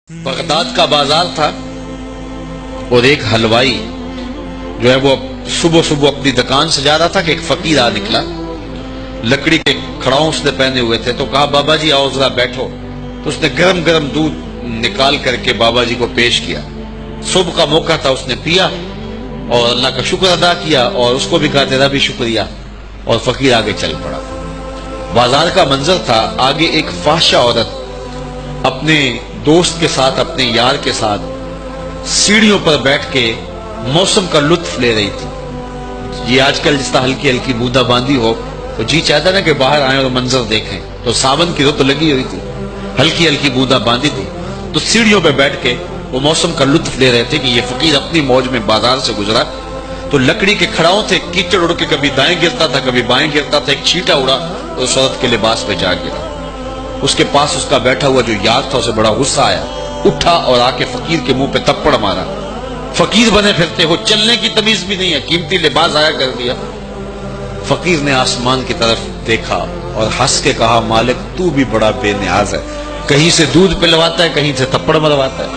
Baghdad کا بازار تھا اور ایک حلوائی جو ہے وہ صبح صبح اپنی دکان سے جا رہا تھا کہ ایک فقیر آ نکلا، لکڑی کے کھڑاؤں اس نے پہنے ہوئے تھے، تو کہا بابا جی آؤ ذرا بیٹھو، تو اس نے گرم گرم دودھ نکال کر کے بابا جی کو پیش کیا۔ صبح کا موقع تھا، اس نے پیا اور اللہ کا شکر ادا کیا اور اس کو بھی کہا تیرا بھی شکریہ، اور فقیر آگے چل پڑا۔ بازار کا منظر تھا، آگے ایک فاحشہ عورت اپنے دوست کے ساتھ، اپنے یار کے ساتھ سیڑھیوں پر بیٹھ کے موسم کا لطف لے رہی تھی۔ یہ آج کل جس طرح ہلکی ہلکی بوندا باندی ہو تو جی چاہتا نا کہ باہر آئیں اور منظر دیکھیں، تو ساون کی رت لگی ہوئی تھی، ہلکی ہلکی بوندا باندی تھی، تو سیڑھیوں پہ بیٹھ کے وہ موسم کا لطف لے رہے تھے کہ یہ فقیر اپنی موج میں بازار سے گزرا، تو لکڑی کے کھڑاؤں تھے، کیچڑ اڑ کے کبھی دائیں گرتا تھا کبھی بائیں گرتا تھا، ایک چھینٹا اڑا اور اس عورت کے لباس پہ جا گرا۔ اس کے پاس اس کا بیٹھا ہوا جو یار تھا اسے بڑا غصہ آیا، اٹھا اور آ کے فقیر کے منہ پہ تپڑ مارا۔ فقیر بنے پھرتے ہو، چلنے کی تمیز بھی نہیں ہے، قیمتی لباس آیا کر دیا۔ فقیر نے آسمان کی طرف دیکھا اور ہنس کے کہا مالک تو بھی بڑا بے نیاز ہے، کہیں سے دودھ پلواتا ہے کہیں سے تپڑ مرواتا ہے۔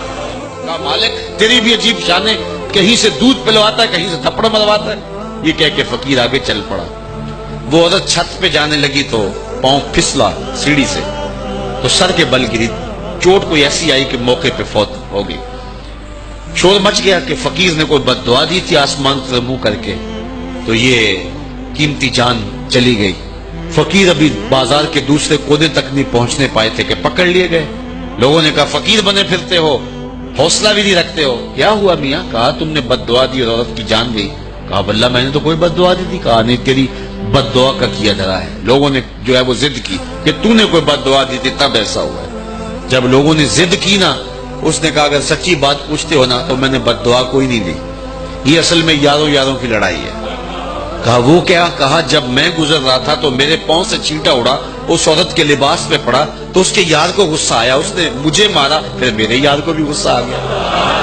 کہا مالک تیری بھی عجیب شان ہے، کہیں سے دودھ پلواتا ہے کہیں سے تپڑ مرواتا ہے۔ یہ کہہ کے فقیر آگے چل پڑا۔ وہ عورت چھت پہ جانے لگی تو پاؤں پھسلا سیڑھی سے تو سر کے بل گری، چوٹ کوئی ایسی آئی کہ موقع پہ فوت ہو گئی۔ شور مچ گیا کہ فقیر نے کوئی بد دعا دی تھی آسمان سے منہ کر کے، تو یہ قیمتی جان چلی گئی۔ فقیر ابھی بازار کے دوسرے کونے تک نہیں پہنچنے پائے تھے کہ پکڑ لیے گئے۔ لوگوں نے کہا فقیر بنے پھرتے ہو، حوصلہ بھی نہیں رکھتے ہو، کیا ہوا میاں؟ کہا تم نے بد دعا دی اور عورت کی جان گئی۔ کہا واللہ میں نے تو کوئی بد دعا دی تھی۔ کہا نہیں تیری بد دعا کا کیا دھرا ہے۔ لوگوں نے جو ہے وہ ضد کی کہ تو نے کوئی بد دعا دی تھی تب ایسا ہوا ہے۔ جب لوگوں نے ضد کی نا، اس نے کہا اگر سچی بات پوچھتے ہو نا تو میں نے بد دعا کوئی نہیں دی، یہ اصل میں یاروں یاروں کی لڑائی ہے۔ کہا وہ کیا؟ کہا جب میں گزر رہا تھا تو میرے پاؤں سے چینٹا اڑا، اس عورت کے لباس پہ پڑا تو اس کے یار کو غصہ آیا، اس نے مجھے مارا، پھر میرے یار کو بھی غصہ آ گیا۔